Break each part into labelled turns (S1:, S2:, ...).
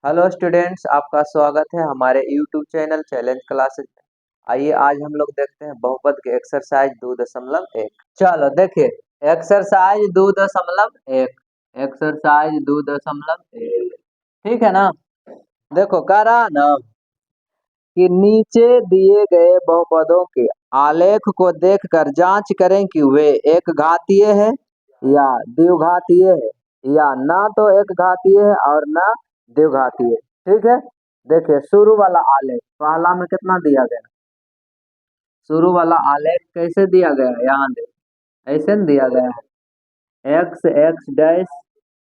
S1: Hello students, आपका स्वागत है हमारे यूट्यूब चैनल चैलेंज क्लासेस में। आइए आज हम लोग देखते हैं बहुपद के एक्सरसाइज 2.1। चलो देखिए, एक्सरसाइज 2.1। एक्सरसाइज 2.1, ठीक है ना। देखो कह रहा ना कि नीचे दिए गए बहुपदों के आलेख को देखकर जांच करें कि वे एक घातीय है या द्विघातीय है, या ना तो एक घातीय है और ना द्विघातीय। ठीक है, देखिए शुरू वाला आलेख पहला में कितना दिया गया। शुरू वाला आलेख कैसे दिया गया है, यहाँ देख ऐसे न दिया गया है, एक्स एक्स डैश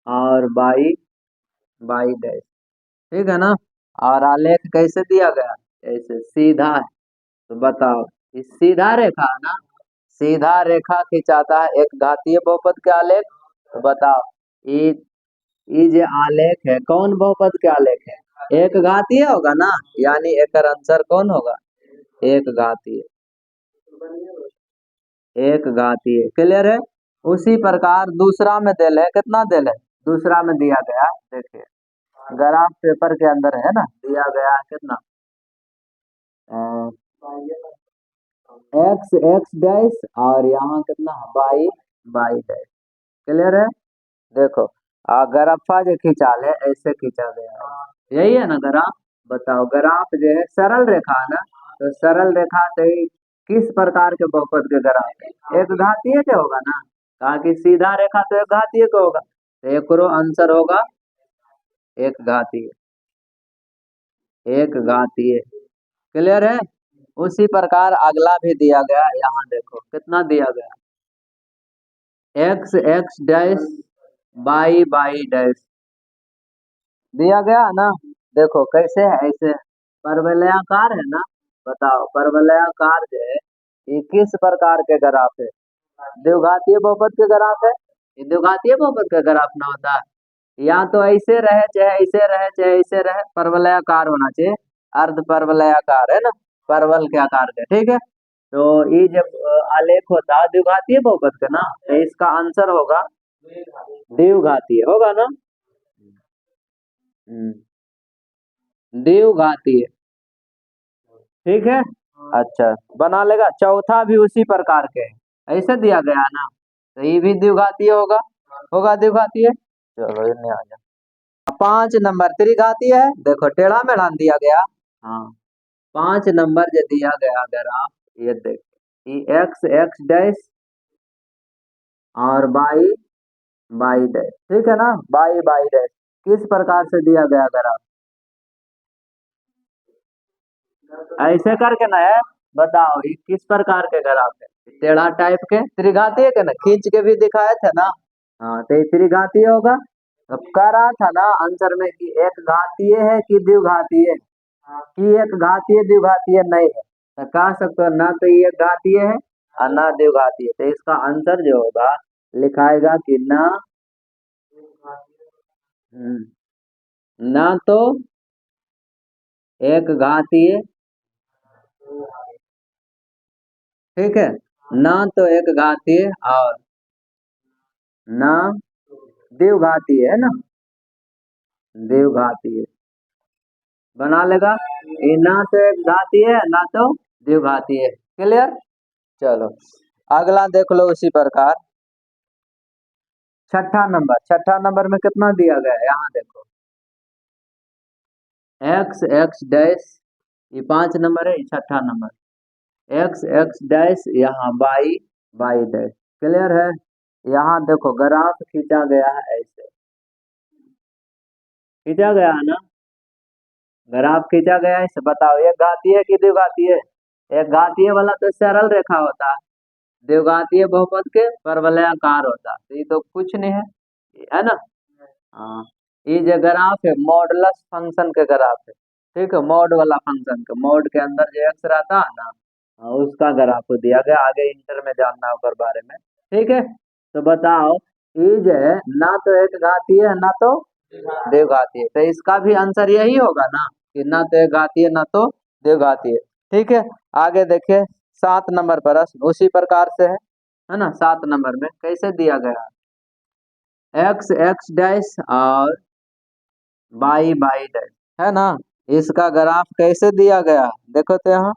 S1: और वाई वाई डैश। ठीक है ना। और आलेख कैसे दिया गया, ऐसे सीधा है। तो बताओ, इस सीधा रेखा है ना, सीधा रेखा खिंचाता है एक घातीय बहुपद के आलेख। तो बताओ, ये जो आलेख है कौन बहुपद के आलेख है, एक घातीय होगा ना, यानी एक आंसर कौन होगा, एक घातीय। एक घातीय क्लियर है। उसी प्रकार दूसरा में दिल है, कितना दिल है, दूसरा में दिया गया है, देखिए ग्राफ पेपर के अंदर है ना, दिया गया है कितना, एक्स एक्स डैश और यहाँ कितना वाई वाई डैश। क्लियर है। देखो ग्राफा जो खींचा ले ऐसे खींचा गया है, यही है ना ग्राफ। बताओ ग्राफ जो है सरल रेखा है ना, तो सरल रेखा से ही किस प्रकार के बहुपद के ग्राफ है, एक घातीय के होगा ना। कहा कि सीधा रेखा तो एक घातीय का होगा, तो एक आंसर होगा एक घातीय, एक घातीय। क्लियर है। उसी प्रकार अगला भी दिया गया, यहाँ देखो कितना दिया गया, x x dash by by dash दिया गया है ना। देखो कैसे है, ऐसे परवलयाकार है ना। बताओ परवलयाकार जो है ये किस प्रकार के ग्राफ है, द्विघातीय बहुपद के ग्राफ है। ये द्विघातीय बहुपद का ग्राफ ना होता है, या तो ऐसे रहे चाहे ऐसे रहे चाहे ऐसे रहे, परवलयाकार होना चाहिए, अर्ध परवलयाकार है ना, परवल के आकार के। ठीक है, तो ये जब आलेख होता है द्विघातीय बहुपद का ना, तो इसका आंसर होगा द्विघातीय होगा ना। द्विघातीय, ठीक है। अच्छा बना लेगा। चौथा भी उसी प्रकार के है, ऐसे दिया गया ना, तो ये भी द्विघातीय होगा, होगा द्विघातीय। चलो इन्हें आ जाओ। 5 नंबर त्रिघातीय है, देखो टेढ़ा मेढ़ा दिया गया। हाँ, 5 नंबर जो दिया गया अगर आप ये देख, ये एक्स एक्स डैश और बाई बाई डैश, ठीक है ना, बाई बाई डैश किस प्रकार से दिया गया अगर आप ऐसे करके ना है। बताओ ये किस प्रकार के ग्राफ है, टेढ़ा टाइप के त्रिघातीय के ना, खींच के भी दिखाए थे ना। हाँ तो ये त्रिघातीय होगा। तो कह रहा था ना आंसर में कि एक घातीय है कि द्विघातीय, कि एक घातीय द्विघातीय नहीं है, तो कह सकते हो ना तो ये एक घातीय है और ना द्विघातीय। तो इसका आंसर जो होगा लिखाएगा कि ना, ना तो एक घातीय, ठीक है, ना तो एक घातीय और ना द्विघातीय है ना, द्विघातीय बना लेगा। ये ना तो एक घातीय है ना तो द्विघातीय। क्लियर। चलो अगला देख लो उसी प्रकार। छठा नंबर में कितना दिया गया है, यहाँ देखो एक्स एक्स डैश, ये 5 नंबर है, ये छठा नंबर, एक्स एक्स डैश यहाँ बाई बाई डैश। क्लियर है। यहाँ देखो ग्राफ खींचा गया है, ऐसे खींचा गया है ना, ग्राफ खींचा गया है। इसे बताओ एक घातीय है कि द्विघातीय है, एक घातीय वाला तो सरल रेखा होता है, द्विघातीय बहुपद के परवलयाकार होता है, तो ये तो कुछ नहीं है ना। हाँ, ये जो ग्राफ है मॉडुलस फंक्शन के ग्राफ है, ठीक है, मॉड वाला फंक्शन के, मॉड के अंदर जो एक्स रहता है ना, उसका ग्राफ दिया गया, आगे इंटर में जानना होगा बारे में। ठीक है, तो बताओ ये जो है ना तो एक घातीय है ना तो द्विघातीय, तो इसका भी आंसर यही होगा ना कि ना तो एक घातीय ना तो द्विघातीय। ठीक है, आगे देखिए 7 नंबर प्रश्न उसी प्रकार से है ना। 7 नंबर में कैसे दिया गया, एक्स एक्स डैश और बाई बाई डैश, है ना। इसका ग्राफ कैसे दिया गया है? देखो तो यहाँ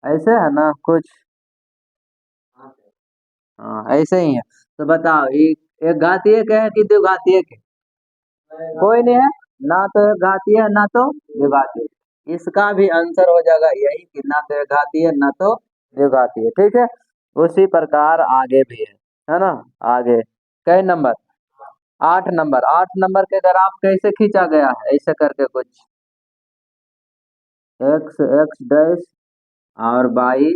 S1: ऐसे है ना कुछ। हाँ ऐसे ही है। तो बताओ एक घातीय है कि द्विघातीय है? कोई नहीं है, ना तो एक घातीय है ना तो द्विघातीय। इसका भी आंसर हो जाएगा यही कि ना तो एक घातीय है ना तो द्विघातीय, ठीक है। उसी प्रकार आगे भी है ना। आगे कई नंबर? 8 नंबर। 8 नंबर के ग्राफ कैसे खींचा गया है? ऐसे करके कुछ एक्स एक्स डैश और बाई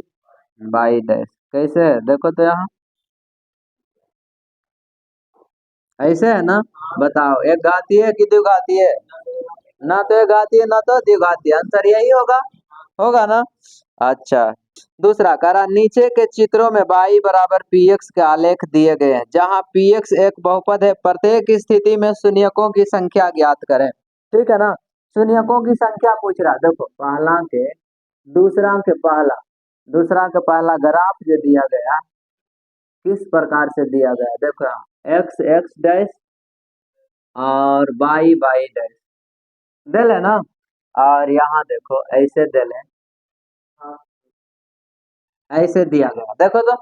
S1: बाई डैश, कैसे है देखो तो यहाँ ऐसे है ना। बताओ एक घातीय है कि द्विघातीय है? ना तो एक घातीय ना तो द्विघातीय, आंसर यही होगा, होगा ना। अच्छा, दूसरा करा नीचे के चित्रों में y बराबर px के आलेख दिए गए हैं जहां px एक बहुपद है, प्रत्येक स्थिति में शून्यकों की संख्या ज्ञात करें। ठीक है ना। शून्यकों की संख्या पूछ रहा, देखो पहला के दूसरा के पहला, दूसरा के पहला ग्राफ जो दिया गया किस प्रकार से दिया गया, देखो यहाँ एक्स एक्स डैश और बाई बाई डैश दे ले ना। और यहाँ देखो ऐसे दे ले, ऐसे दिया गया देखो तो,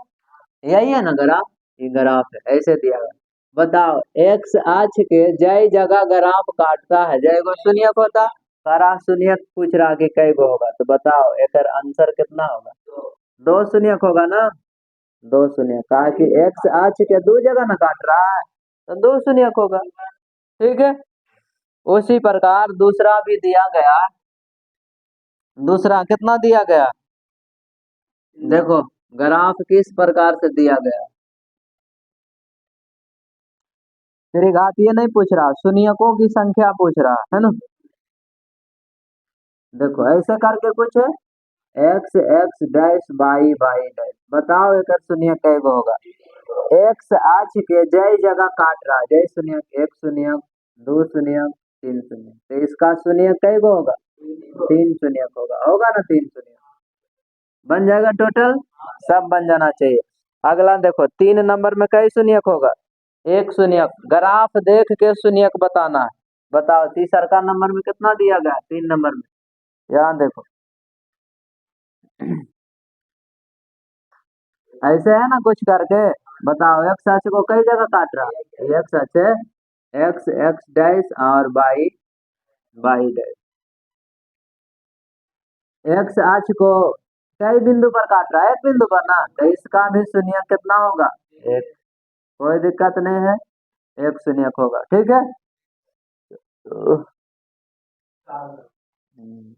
S1: यही है ना ग्राफ, ये ग्राफ है ऐसे दिया गया। बताओ एक्स अक्ष के जय जगह ग्राफ काटता है, जय को शून्यक होता, सारा शून्यक पूछ रहा कि कई गो होगा, तो बताओ एक आंसर कितना होगा? दो शून्यक होगा ना। दो शून्यक, कहा कि एक्स अक्ष के दो जगह ना काट रहा है तो दो शून्यक होगा, ठीक है। उसी प्रकार दूसरा भी दिया गया, दूसरा कितना दिया गया देखो, ग्राफ किस प्रकार से दिया गया, त्रिघातीय नहीं पूछ रहा, शून्यकों की संख्या पूछ रहा है ना। देखो ऐसे करके कुछ है, x x dash by by dash, बताओ एक शून्य कै गो होगा? एक्स अक्ष के जय जगह काट रहा है, जय शून्य, एक शून्य, दो शून्य, तीन शून्य, तो इसका शून्य कै गो होगा? तीन शून्य होगा, होगा ना, तीन शून्य बन जाएगा टोटल, सब बन जाना चाहिए। अगला देखो 3 नंबर में कई शून्यक होगा? एक शून्यक, ग्राफ देख के शून्यक बताना है। बताओ तीसरा नंबर में कितना दिया गया है? 3 नंबर में यहाँ देखो ऐसे है ना कुछ करके। बताओ एक्स अक्ष को कई जगह काट रहा है, एक्स अक्ष है एक्स एक्स डैश और बाई बाई डैश, एक्स अक्ष को कई बिंदु पर काट रहा है, एक बिंदु पर ना, तो इसका भी शून्य कितना होगा? एक, कोई दिक्कत नहीं है, एक शून्य होगा, ठीक है। हम्म,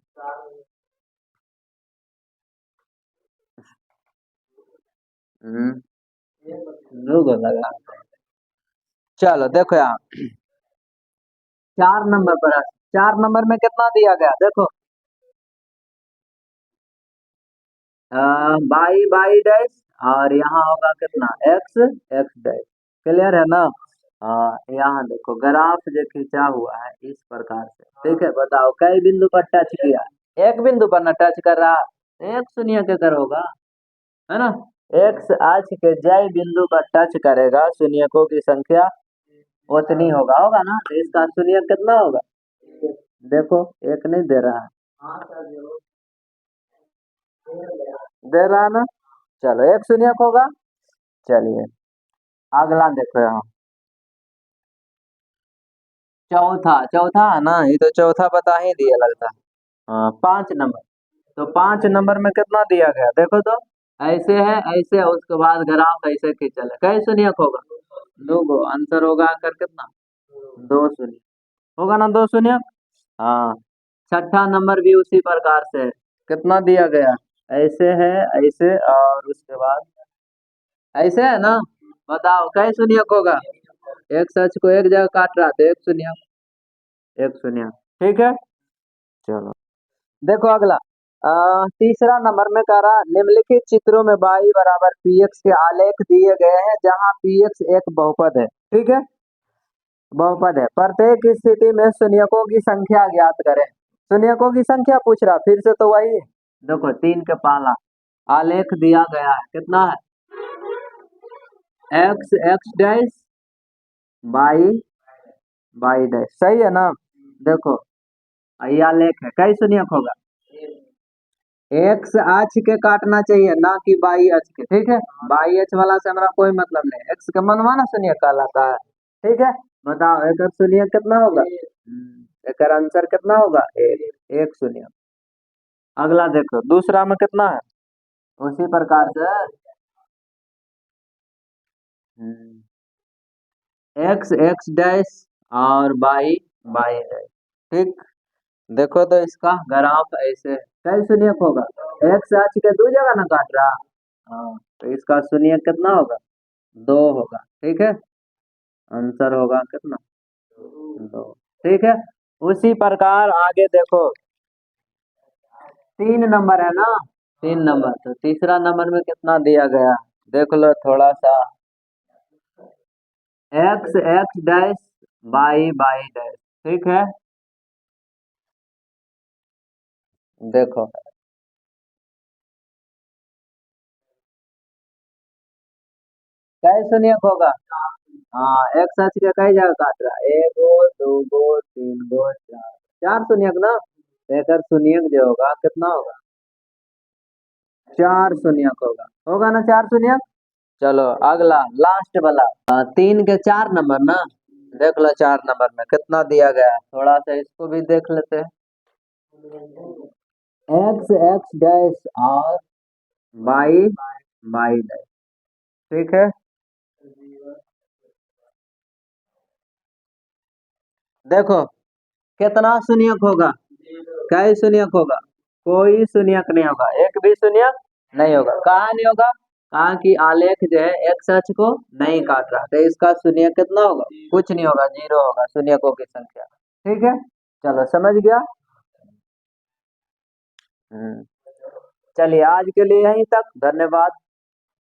S1: हम्म, लोगो लगा। चलो देखो यहाँ 4 नंबर पर है। 4 नंबर में कितना दिया गया देखो, बाई बाई डैश और यहाँ होगा कितना, एक्स एक्स डैश, क्लियर है ना। यहाँ देखो ग्राफ जो खींचा हुआ है इस प्रकार से, ठीक है। बताओ कई बिंदु पर टच किया, एक बिंदु पर ना टच कर रहा, एक शून्य के कर होगा, है ना। एक्स अक्ष के जय बिंदु पर टच करेगा, शून्यकों की संख्या उतनी होगा, होगा ना, तो इसका शून्य कितना होगा? देखो एक नहीं दे रहा है, दे रहा है ना। चलो एक शून्य होगा। चलिए अगला देखो यहाँ, चौथा, चौथा है ना, ये तो चौथा बता ही दिया लगता है। हाँ 5 नंबर, तो 5 नंबर में कितना दिया गया देखो तो, ऐसे है ऐसे है, उसके बाद ग्राफ ऐसे खींचल है, कई शून्य होगा? दो गो, आंसर होगा आकर कितना? दो शून्य, होगा ना, दो शून्य। हाँ, छठा नंबर भी उसी प्रकार से है, कितना दिया गया? ऐसे है ऐसे और उसके बाद ऐसे है ना। बताओ कई शून्य होगा? एक सच को एक जगह काट रहा था, एक शून्य, एक शून्य, ठीक है। चलो देखो अगला, तीसरा नंबर में कह रहा निम्नलिखित चित्रों में y बराबर px के आलेख दिए गए हैं जहां px एक बहुपद है, ठीक है, बहुपद है, प्रत्येक स्थिति में शून्यकों की संख्या ज्ञात करें। शून्यकों की संख्या पूछ रहा, फिर से तो वही है। देखो 3 के पहला आलेख दिया गया है, कितना है? X x dash by by dash सही है ना। देखो यह लेख है, कई शून्यक होगा। एक्स अक्ष के काटना चाहिए ना कि बाई अक्ष के, ठीक है। बाई अक्ष वाला से हमारा कोई मतलब नहीं, एक्स का मनवा ना शून्य कहलाता है। ठीक है, बताओ एक शून्य कितना होगा। एक आंसर कितना होगा, एक। एक शून्य। अगला देखो दूसरा में कितना है, उसी प्रकार से एक्स एक्स डैश और बाई बाई डैश। ठीक, देखो तो इसका ग्राफ ऐसे कई शून्य होगा। एक्स अक्ष के दो जगह ना काट रहा। हाँ, तो इसका शून्य कितना होगा, दो होगा। ठीक है, आंसर होगा कितना, दो। ठीक है, उसी प्रकार आगे देखो, 3 नंबर है ना, 3 नंबर। तो तीसरा नंबर में कितना दिया गया, देख लो थोड़ा सा। X x dash by by dash. ठीक है, देखो कई शून्य होगा। हाँ, एक्स अक्ष के कई जगह काट रहा है, एक गो दो गो तीन गो चार, चार शून्य ना। तो एक शून्य जो होगा कितना होगा, चार शून्य होगा ना, चार शून्य। चलो अगला लास्ट वाला, 3 के 4 नंबर ना। देख लो 4 नंबर में कितना दिया गया है, थोड़ा सा इसको भी देख लेते हैं। एक्स एक्स डैश और बाई बाई डैश। ठीक है, देखो कितना शून्यक होगा, कई शून्यक होगा, कोई शून्यक नहीं होगा, एक भी शून्यक नहीं होगा। कहाँ नहीं होगा, कहाँ की आलेख जो है एक्स अक्ष को नहीं काट रहा, तो इसका शून्य कितना होगा, कुछ नहीं होगा, जीरो होगा शून्यकों की संख्या। ठीक है, चलो समझ गया। हम्म, चलिए आज के लिए यहीं तक, धन्यवाद।